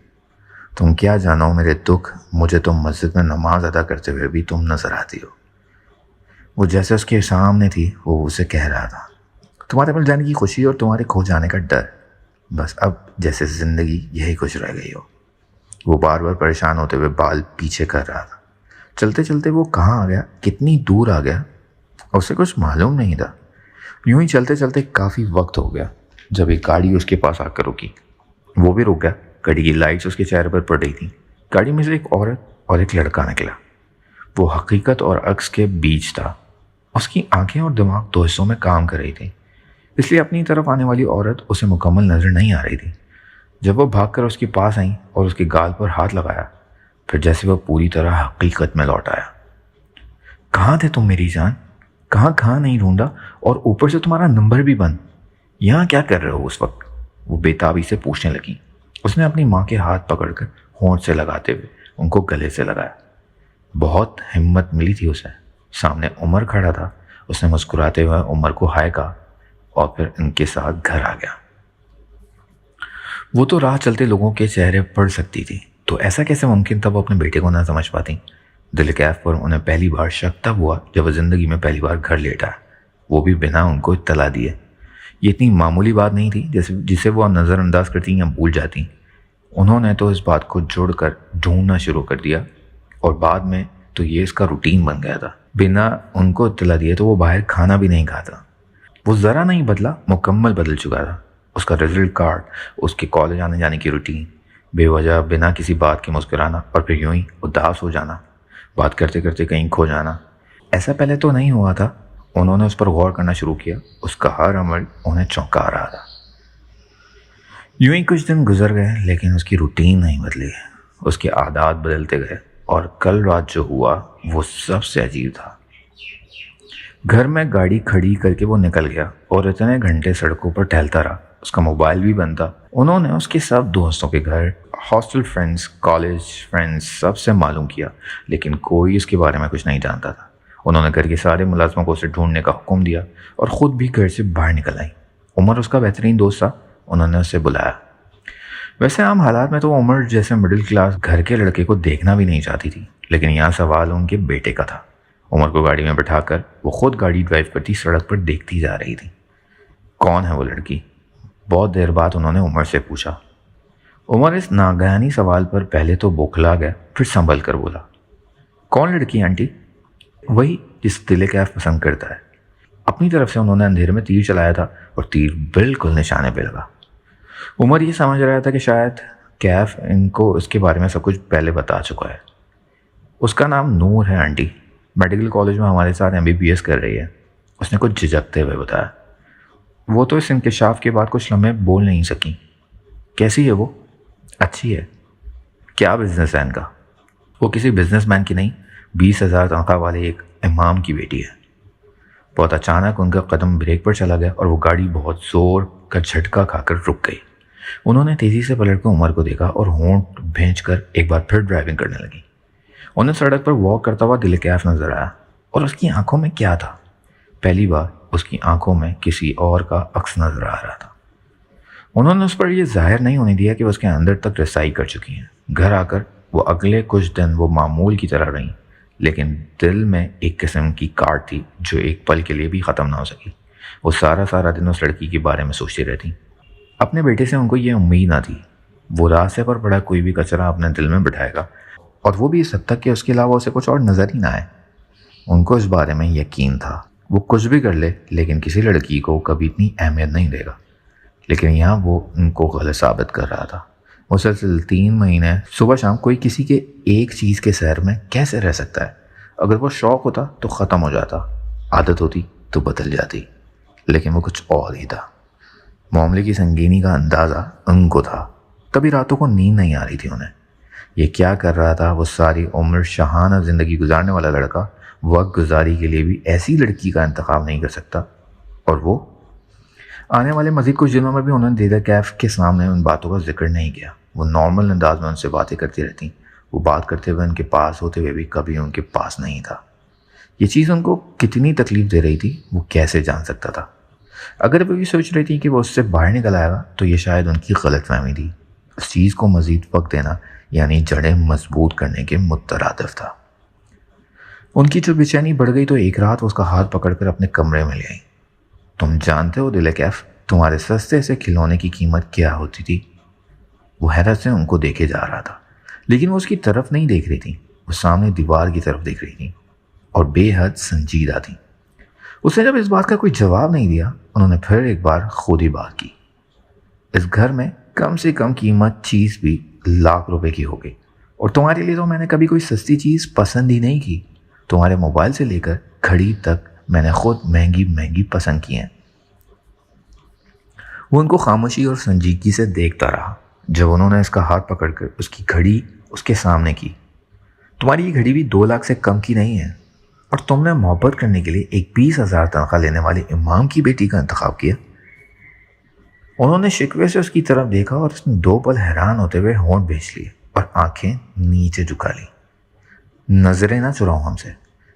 S1: تم کیا جانو میرے دکھ، مجھے تو مسجد میں نماز ادا کرتے ہوئے بھی تم نظر آتی ہو۔ وہ جیسے اس کے سامنے تھی وہ اسے کہہ رہا تھا، تمہارے مل جانے کی خوشی اور تمہارے کھو جانے کا ڈر، بس اب جیسے زندگی یہی کچھ رہ گئی ہو۔ وہ بار بار پریشان ہوتے ہوئے بال پیچھے کر رہا تھا۔ چلتے چلتے وہ کہاں آ گیا، کتنی دور آ گیا، اسے کچھ معلوم نہیں تھا۔ یوں ہی چلتے چلتے کافی وقت ہو گیا جب ایک گاڑی اس کے پاس آ کر رکی۔ وہ بھی رک گیا۔ گاڑی کی لائٹس اس کے چہرے پر پڑ رہی تھیں۔ گاڑی میں سے ایک عورت اور ایک لڑکا نکلا۔ وہ حقیقت اور عکس کے بیچ تھا۔ اس کی آنکھیں اور دماغ 2 حصوں میں کام کر رہی تھی، اس لیے اپنی طرف آنے والی عورت اسے مکمل نظر نہیں آ رہی تھی۔ جب وہ بھاگ کر اس کے پاس آئیں اور اس کے گال پر ہاتھ لگایا، پھر جیسے وہ پوری طرح حقیقت میں لوٹ آیا۔ کہاں تھے تم میری جان؟ کہاں نہیں ڈھونڈا، اور اوپر سے تمہارا نمبر بھی بند، یہاں کیا کر رہے ہو اس وقت؟ وہ بے تابی سے پوچھنے لگی۔ اس نے اپنی ماں کے ہاتھ پکڑ کر ہونٹ سے لگاتے ہوئے ان کو گلے سے لگایا۔ بہت ہمت ملی تھی اسے۔ سامنے عمر کھڑا تھا۔ اس نے مسکراتے ہوئے عمر کو ہائے کہا اور پھر ان کے ساتھ گھر آ گیا۔ وہ تو راہ چلتے لوگوں کے چہرے پڑھ سکتی تھی، تو ایسا کیسے ممکن تھا وہ اپنے بیٹے کو نہ سمجھ پاتی؟ دل کیف پر انہیں پہلی بار شک تب ہوا جب وہ زندگی میں پہلی بار گھر لیٹا، وہ بھی بنا ان کو اطلاع دیے۔ یہ اتنی معمولی بات نہیں تھی جسے وہ نظر انداز کرتی یا بھول جاتی۔ انہوں نے تو اس بات کو جوڑ کر ڈھونڈنا شروع کر دیا، اور بعد میں تو یہ اس کا روٹین بن گیا تھا۔ بنا ان کو اطلاع دیے تو وہ باہر کھانا بھی نہیں کھاتا۔ وہ ذرا نہیں بدلا، مکمل بدل چکا تھا۔ اس کا رزلٹ کارڈ، اس کے کالج آنے جانے کی روٹین، بے وجہ بنا کسی بات کے مسکرانا اور پھر یوں ہی اداس ہو جانا، بات کرتے کرتے کہیں کھو جانا، ایسا پہلے تو نہیں ہوا تھا۔ انہوں نے اس پر غور کرنا شروع کیا۔ اس کا ہر عمل انہیں چونکا رہا تھا۔ یوں ہی کچھ دن گزر گئے، لیکن اس کی روٹین نہیں بدلی۔ اس کے عادات بدلتے گئے، اور کل رات جو ہوا وہ سب سے عجیب تھا۔ گھر میں گاڑی کھڑی کر کے وہ نکل گیا اور اتنے گھنٹے سڑکوں پر ٹہلتا رہا۔ اس کا موبائل بھی بند تھا۔ انہوں نے اس کے سب دوستوں کے گھر، ہاسٹل فرینڈز، کالج فرینڈز سب سے معلوم کیا، لیکن کوئی اس کے بارے میں کچھ نہیں جانتا تھا۔ انہوں نے گھر کے سارے ملازموں کو اسے ڈھونڈنے کا حکم دیا اور خود بھی گھر سے باہر نکل آئی۔ عمر اس کا بہترین دوست تھا۔ انہوں نے اسے بلایا۔ ویسے عام حالات میں تو عمر جیسے مڈل کلاس گھر کے لڑکے کو دیکھنا بھی نہیں چاہتی تھی، لیکن یہاں سوال ان کے بیٹے کا تھا۔ عمر کو گاڑی میں بٹھا کر وہ خود گاڑی ڈرائیو کرتی سڑک پر دیکھتی جا رہی تھی۔ کون ہے وہ لڑکی؟ بہت دیر بعد انہوں نے عمر سے پوچھا۔ عمر اس ناگہانی سوال پر پہلے تو بوکھلا گیا، پھر سنبھل کر بولا، کون لڑکی آنٹی؟ وہی جس دل کیف پسند کرتا ہے۔ اپنی طرف سے انہوں نے اندھیرے میں تیر چلایا تھا اور تیر بالکل نشانے پہ لگا۔ عمر یہ سمجھ رہا تھا کہ شاید کیف ان کو اس کے بارے میں سب کچھ پہلے بتا چکا ہے۔ اس کا نام نور ہے آنٹی، میڈیکل کالج میں ہمارے ساتھ MBBS کر رہی ہے، اس نے کچھ جھجکتے ہوئے بتایا۔ وہ تو اس انکشاف کے بعد کچھ لمحے بول نہیں سکی۔ کیسی ہے وہ؟ اچھی ہے۔ کیا بزنس ہے ان کا؟ وہ کسی بزنس مین کی نہیں، 20,000 تنخواہ والے ایک امام کی بیٹی ہے۔ بہت اچانک ان کا قدم بریک پر چلا گیا اور وہ گاڑی بہت زور کا جھٹکا کھا کر رک گئی۔ انہوں نے تیزی سے پلٹ کر عمر کو دیکھا اور ہونٹ بھینچ کر ایک بار پھر ڈرائیونگ کرنے لگی۔ انہیں سڑک پر واک کرتا ہوا دل کیف نظر آیا، اور اس کی آنکھوں میں کیا تھا؟ پہلی بار اس کی آنکھوں میں کسی اور کا عکس نظر آ رہا تھا۔ انہوں نے اس پر یہ ظاہر نہیں ہونے دیا کہ وہ اس کے اندر تک رسائی کر چکی ہیں۔ گھر آ کر وہ اگلے کچھ دن وہ معمول کی طرح رہیں، لیکن دل میں ایک قسم کی کاٹ تھی جو ایک پل کے لیے بھی ختم نہ ہو سکی۔ وہ سارا دن اس لڑکی کے بارے میں سوچتی رہتی۔ اپنے بیٹے سے ان کو یہ امید نہ تھی وہ راستے پر پڑا کوئی بھی کچرا اپنے دل میں بٹھائے گا، اور وہ بھی اس حد تک کہ اس کے علاوہ اسے کچھ اور نظر ہی نہ آئے۔ ان کو اس بارے میں یقین تھا وہ کچھ بھی کر لے لیکن کسی لڑکی کو کبھی اتنی اہمیت نہیں دے گا، لیکن یہاں وہ ان کو غلط ثابت کر رہا تھا۔ مسلسل 3 مہینے صبح شام کوئی کسی کے ایک چیز کے سیر میں کیسے رہ سکتا ہے؟ اگر وہ شوق ہوتا تو ختم ہو جاتا، عادت ہوتی تو بدل جاتی، لیکن وہ کچھ اور ہی تھا۔ معاملے کی سنگینی کا اندازہ ان کو تھا، کبھی راتوں کو نیند نہیں آ رہی تھی انہیں۔ یہ کیا کر رہا تھا؟ وہ ساری عمر شاہانہ زندگی گزارنے والا لڑکا وقت گزاری کے لیے بھی ایسی لڑکی کا انتخاب نہیں کر سکتا، اور وہ آنے والے مزید کچھ دنوں میں بھی انہوں نے دیدہ کیف کے سامنے ان باتوں کا ذکر نہیں کیا۔ وہ نارمل انداز میں ان سے باتیں کرتی رہتی، وہ بات کرتے ہوئے ان کے پاس ہوتے ہوئے بھی کبھی ان کے پاس نہیں تھا۔ یہ چیز ان کو کتنی تکلیف دے رہی تھی وہ کیسے جان سکتا تھا؟ اگر وہ یہ سوچ رہی تھی کہ وہ اس سے باہر نکل آئے گا تو یہ شاید ان کی غلط فہمی تھی۔ اس چیز کو مزید وقت دینا یعنی جڑیں مضبوط کرنے کے مترادف تھا۔ ان کی جو بے چینی بڑھ گئی تو ایک رات وہ اس کا ہاتھ پکڑ کر اپنے کمرے میں لے آئی۔ تم جانتے ہو دل کیف تمہارے سستے سے کھلونے کی قیمت کیا ہوتی تھی؟ وہ حیرت سے ان کو دیکھے جا رہا تھا، لیکن وہ اس کی طرف نہیں دیکھ رہی تھی، وہ سامنے دیوار کی طرف دیکھ رہی تھی اور بے حد سنجیدہ تھی۔ اس نے جب اس بات کا کوئی جواب نہیں دیا، انہوں نے پھر ایک بار خود ہی بات کی۔ اس گھر میں کم سے کم قیمت چیز بھی لاکھ روپے کی ہوگی، اور تمہارے لیے تو میں نے کبھی کوئی سستی چیز پسند ہی نہیں کی۔ تمہارے موبائل سے لے کر گھڑی تک میں نے خود مہنگی پسند کی ہیں۔ وہ ان کو خاموشی اور سنجیدگی سے دیکھتا رہا جب انہوں نے اس کا ہاتھ پکڑ کر اس کی گھڑی اس کے سامنے کی۔ تمہاری یہ گھڑی بھی 2 لاکھ سے کم کی نہیں ہے، اور تم نے محبت کرنے کے لیے ایک 20,000 تنخواہ لینے والے امام کی بیٹی کا انتخاب کیا۔ انہوں نے شکوے سے اس کی طرف دیکھا اور اس نے 2 پل حیران ہوتے ہوئے ہونٹ بھیج لیے اور آنکھیں نیچے جھکا لی۔ نظریں نہ چراؤ ہم سے،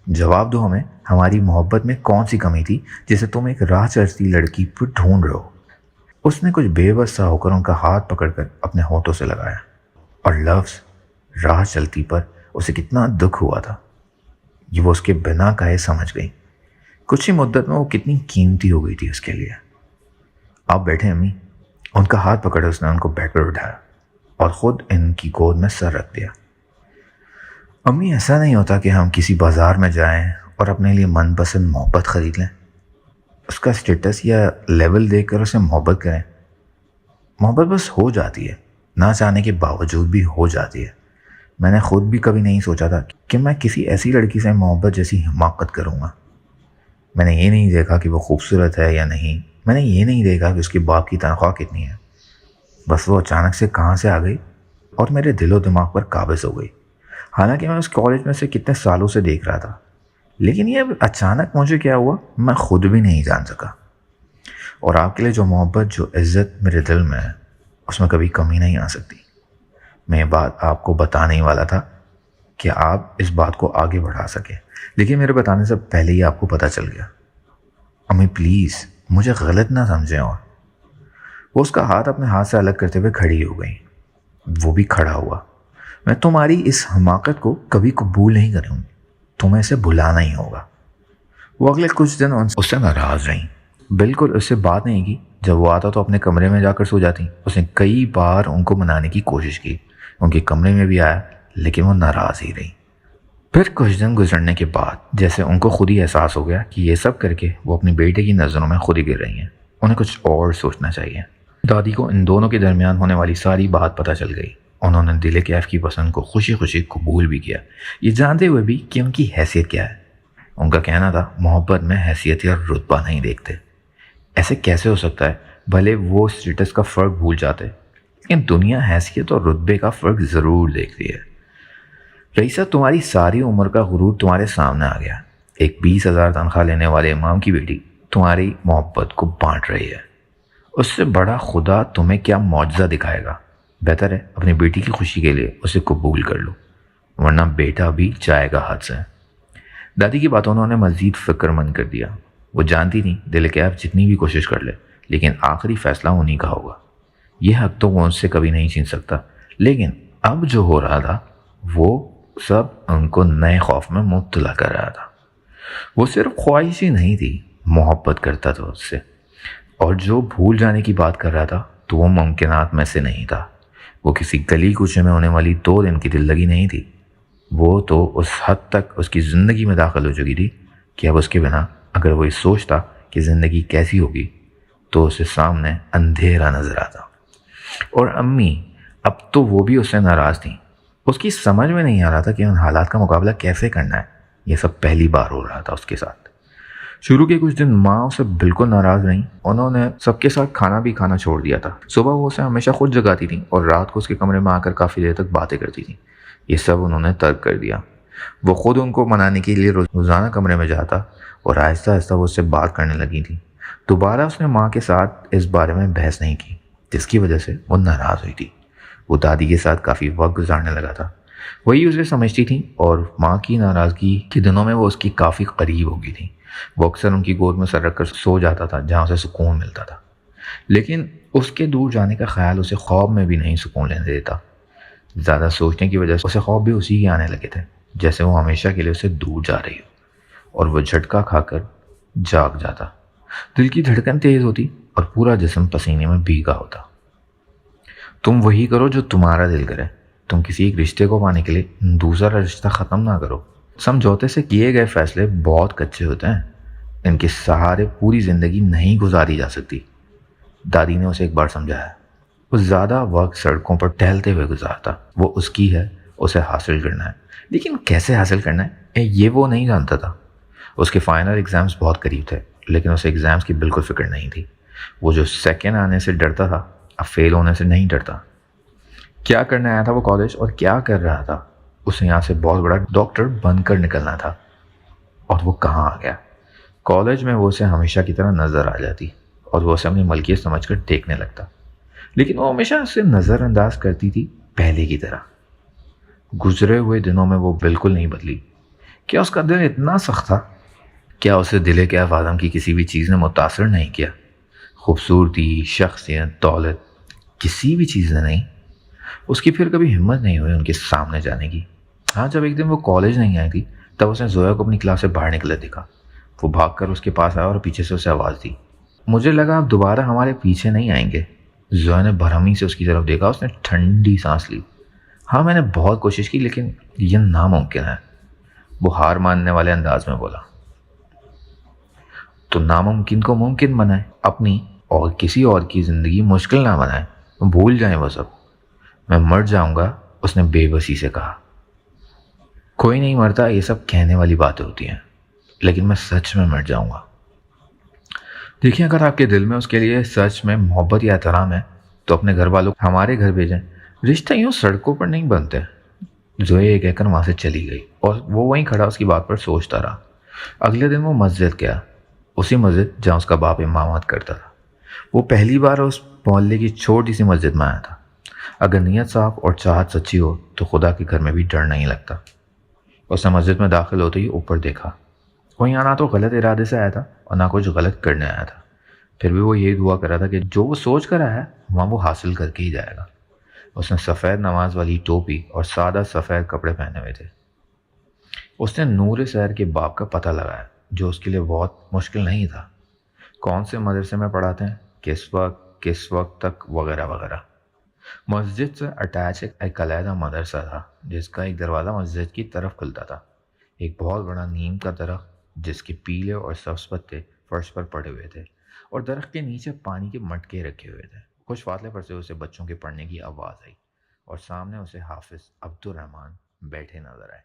S1: جواب دو ہمیں، ہماری محبت میں کون سی کمی تھی جسے تم ایک راہ چلتی لڑکی پر ڈھونڈ رہے ہو؟ اس نے کچھ بے بس سا ہو کر ان کا ہاتھ پکڑ کر اپنے ہونٹوں سے لگایا، اور لفظ راہ چلتی پر اسے کتنا دکھ ہوا تھا یہ وہ اس کے بنا کہے سمجھ گئی۔ کچھ ہی مدت میں وہ کتنی قیمتی ہو گئی تھی اس کے لیے۔ آپ بیٹھے امی، ان کا ہاتھ پکڑے اس نے ان کو بیڈ پر اٹھایا اور خود ان کی گود میں سر رکھ دیا۔ امی، ایسا نہیں ہوتا کہ ہم کسی بازار میں جائیں اور اپنے لیے من پسند محبت خرید لیں، اس کا اسٹیٹس یا لیول دیکھ کر اسے محبت کریں۔ محبت بس ہو جاتی ہے، نہ چاہنے کے باوجود بھی ہو جاتی ہے۔ میں نے خود بھی کبھی نہیں سوچا تھا کہ میں کسی ایسی لڑکی سے محبت جیسی حماقت کروں گا۔ میں نے یہ نہیں دیکھا کہ وہ خوبصورت ہے یا نہیں، میں نے یہ نہیں دیکھا کہ اس کے باپ کی تنخواہ کتنی ہے۔ بس وہ اچانک سے کہاں سے آ گئی اور میرے دل و دماغ پر قابض ہو گئی۔ حالانکہ میں اس کالج میں سے کتنے سالوں سے دیکھ رہا تھا، لیکن یہ اچانک مجھے کیا ہوا میں خود بھی نہیں جان سکا۔ اور آپ کے لیے جو محبت، جو عزت میرے دل میں ہے، اس میں کبھی کمی نہیں آ سکتی۔ میں یہ بات آپ کو بتانے ہی والا تھا کہ آپ اس بات کو آگے بڑھا سکیں، لیکن میرے بتانے سے پہلے ہی آپ کو پتہ چل گیا۔ امی پلیز مجھے غلط نہ سمجھیں۔ اور وہ اس کا ہاتھ اپنے ہاتھ سے الگ کرتے ہوئے کھڑی ہو گئی۔ وہ بھی کھڑا ہوا۔ میں تمہاری اس حماقت کو کبھی قبول نہیں کروں گی، تمہیں اسے بھلانا ہی ہوگا۔ وہ اگلے کچھ دن اس سے ناراض رہیں، بالکل اس سے بات نہیں کی۔ جب وہ آتا تو اپنے کمرے میں جا کر سو جاتی۔ اس نے کئی بار ان کو منانے کی کوشش کی، ان کے کمرے میں بھی آیا، لیکن وہ ناراض ہی رہی۔ پھر کچھ دن گزرنے کے بعد جیسے ان کو خود ہی احساس ہو گیا کہ یہ سب کر کے وہ اپنی بیٹے کی نظروں میں خود ہی گر رہی ہیں، انہیں کچھ اور سوچنا چاہیے۔ دادی کو ان دونوں کے درمیان ہونے والی ساری بات پتہ چل گئی۔ انہوں نے دل کیف کی پسند کو خوشی خوشی قبول بھی کیا، یہ جانتے ہوئے بھی کہ ان کی حیثیت کیا ہے۔ ان کا کہنا تھا محبت میں حیثیت یا رتبہ نہیں دیکھتے۔ ایسے کیسے ہو سکتا ہے؟ بھلے وہ اسٹیٹس کا فرق بھول جاتے، لیکن دنیا حیثیت اور رتبے کا فرق ضرور دیکھتی ہے۔ رئیسہ، تمہاری ساری عمر کا غرور تمہارے سامنے آ گیا۔ ایک 20,000 تنخواہ لینے والے امام کی بیٹی تمہاری محبت کو بانٹ رہی ہے، اس سے بڑا خدا تمہیں کیا معجزہ دکھائے گا؟ بہتر ہے اپنی بیٹی کی خوشی کے لیے اسے قبول کر لو، ورنہ بیٹا بھی جائے گا ہاتھ سے۔ دادی کی باتوں نے انہیں مزید فکر مند کر دیا۔ وہ جانتی تھی دل کیف جتنی بھی کوشش کر لے، لیکن آخری فیصلہ انہی کا ہوگا۔ یہ حق تو وہ ان سے کبھی نہیں چھین سکتا، لیکن اب جو ہو رہا تھا وہ سب ان کو نئے خوف میں مبتلا کر رہا تھا۔ وہ صرف خواہش ہی نہیں تھی، محبت کرتا تھا اس سے، اور جو بھول جانے کی بات کر رہا تھا تو وہ ممکنات میں سے نہیں تھا۔ وہ کسی گلی کوچے میں ہونے والی 2 دن کی دل لگی نہیں تھی، وہ تو اس حد تک اس کی زندگی میں داخل ہو چکی تھی کہ اب اس کے بنا اگر وہ یہ سوچتا کہ زندگی کیسی ہوگی تو اسے سامنے اندھیرا نظر آتا۔ اور امی اب تو وہ بھی اس سے ناراض تھیں۔ اس کی سمجھ میں نہیں آ رہا تھا کہ ان حالات کا مقابلہ کیسے کرنا ہے۔ یہ سب پہلی بار ہو رہا تھا اس کے ساتھ۔ شروع کے کچھ دن ماں اسے بالکل ناراض رہیں، انہوں نے سب کے ساتھ کھانا بھی کھانا چھوڑ دیا تھا۔ صبح وہ اسے ہمیشہ خود جگاتی تھیں اور رات کو اس کے کمرے میں آ کر کافی دیر تک باتیں کرتی تھیں۔ یہ سب انہوں نے ترک کر دیا۔ وہ خود ان کو منانے کے لیے روزانہ کمرے میں جاتا اور آہستہ آہستہ وہ اس سے بات کرنے لگی تھی۔ دوبارہ اس نے ماں کے ساتھ اس بارے میں بحث نہیں کی، جس کی وجہ سے وہ ناراض ہوئی تھی۔ وہ دادی کے ساتھ کافی وقت گزارنے لگا تھا، وہی اسے سمجھتی تھیں، اور ماں کی ناراضگی کے دنوں میں وہ اس کی کافی قریب ہو گئی تھیں۔ وہ اکثر ان کی گود میں سر رکھ کر سو جاتا تھا جہاں اسے سکون ملتا تھا، لیکن اس کے دور جانے کا خیال اسے خواب میں بھی نہیں سکون لینے دیتا۔ زیادہ سوچنے کی وجہ سے اسے خواب بھی اسی کے آنے لگے تھے، جیسے وہ ہمیشہ کے لیے اسے دور جا رہی ہو، اور وہ جھٹکا کھا کر جاگ جاتا۔ دل کی دھڑکن تیز ہوتی اور پورا جسم پسینے میں بھیگا ہوتا۔ تم وہی کرو جو تمہارا دل کرے، تم کسی ایک رشتے کو پانے کے لیے دوسرا رشتہ ختم نہ کرو۔ سمجھوتے سے کیے گئے فیصلے بہت کچے ہوتے ہیں، ان کے سہارے پوری زندگی نہیں گزاری جا سکتی، دادی نے اسے ایک بار سمجھایا۔ وہ زیادہ وقت سڑکوں پر ٹہلتے ہوئے گزارتا۔ وہ اس کی ہے، اسے حاصل کرنا ہے، لیکن کیسے حاصل کرنا ہے یہ وہ نہیں جانتا تھا۔ اس کے فائنل ایگزامز بہت قریب تھے، لیکن اسے ایگزامز کی بالکل فکر نہیں تھی۔ وہ جو سیکنڈ آنے سے ڈرتا تھا، اب فیل ہونے سے نہیں ڈرتا۔ کیا کرنے آیا تھا وہ کالج، اور کیا کر رہا تھا؟ اسے یہاں سے بہت بڑا ڈاکٹر بن کر نکلنا تھا، اور وہ کہاں آ گیا؟ کالج میں وہ اسے ہمیشہ کی طرح نظر آ جاتی اور وہ اسے اپنی ملکیت سمجھ کر دیکھنے لگتا، لیکن وہ ہمیشہ اسے نظر انداز کرتی تھی پہلے کی طرح۔ گزرے ہوئے دنوں میں وہ بالکل نہیں بدلی۔ کیا اس کا دل اتنا سخت تھا؟ کیا اسے دل کے آدم کی کسی بھی چیز نے متاثر نہیں کیا؟ خوبصورتی، شخصیت، دولت، کسی بھی چیز نے نہیں۔ اس کی پھر کبھی ہمت نہیں ہوئی ان کے سامنے جانے کی۔ ہاں، جب ایک دن وہ کالج نہیں آئی تھی تب اس نے زویا کو اپنی کلاس سے باہر نکلے دیکھا۔ وہ بھاگ کر اس کے پاس آیا اور پیچھے سے اسے آواز دی۔ مجھے لگا آپ دوبارہ ہمارے پیچھے نہیں آئیں گے۔ زویا نے برہمی سے اس کی طرف دیکھا، اس نے ٹھنڈی سانس لی۔ ہاں، میں نے بہت کوشش کی لیکن یہ ناممکن ہے، وہ ہار ماننے والے انداز میں بولا۔ تو ناممکن کو ممکن بنائیں، اپنی اور کسی اور کی زندگی مشکل نہ بنائیں، بھول جائیں وہ سب۔ میں مر جاؤں گا، اس نے بے بسی سے کہا۔ کوئی نہیں مرتا، یہ سب کہنے والی باتیں ہوتی ہیں، لیکن میں سچ میں مر جاؤں گا۔ دیکھیں، اگر آپ کے دل میں اس کے لیے سچ میں محبت یا احترام ہے تو اپنے گھر والوں کو ہمارے گھر بھیجیں۔ رشتہ یوں سڑکوں پر نہیں بنتے۔ زویا یہ کہہ کر وہاں سے چلی گئی اور وہ وہیں کھڑا اس کی بات پر سوچتا رہا۔ اگلے دن وہ مسجد گیا، اسی مسجد جہاں اس کا باپ امامت کرتا تھا۔ وہ پہلی بار اس محلے کی چھوٹی سی مسجد میں آیا تھا۔ اگر نیت صاف اور چاہت سچی ہو تو خدا کے گھر میں بھی ڈر نہیں لگتا۔ اس نے مسجد میں داخل ہوتے ہی اوپر دیکھا۔ وہ یہاں نہ تو غلط ارادے سے آیا تھا اور نہ کچھ غلط کرنے آیا تھا، پھر بھی وہ یہی دعا کر رہا تھا کہ جو وہ سوچ کر آیا ہے وہاں وہ حاصل کر کے ہی جائے گا۔ اس نے سفید نماز والی ٹوپی اور سادہ سفید کپڑے پہنے ہوئے تھے۔ اس نے نور سحر کے باپ کا پتہ لگایا، جو اس کے لیے بہت مشکل نہیں تھا۔ کون سے مدرسے میں پڑھاتے ہیں، کس وقت تک، وغیرہ وغیرہ۔ مسجد سے اٹیچ ایک علیحدہ مدرسہ تھا جس کا ایک دروازہ مسجد کی طرف کھلتا تھا۔ ایک بہت بڑا نیم کا درخت جس کے پیلے اور سبز پتے فرش پر پڑے ہوئے تھے، اور درخت کے نیچے پانی کے مٹکے رکھے ہوئے تھے۔ کچھ فاصلے پر سے اسے بچوں کے پڑھنے کی آواز آئی اور سامنے اسے حافظ عبد الرحمن بیٹھے نظر آئے۔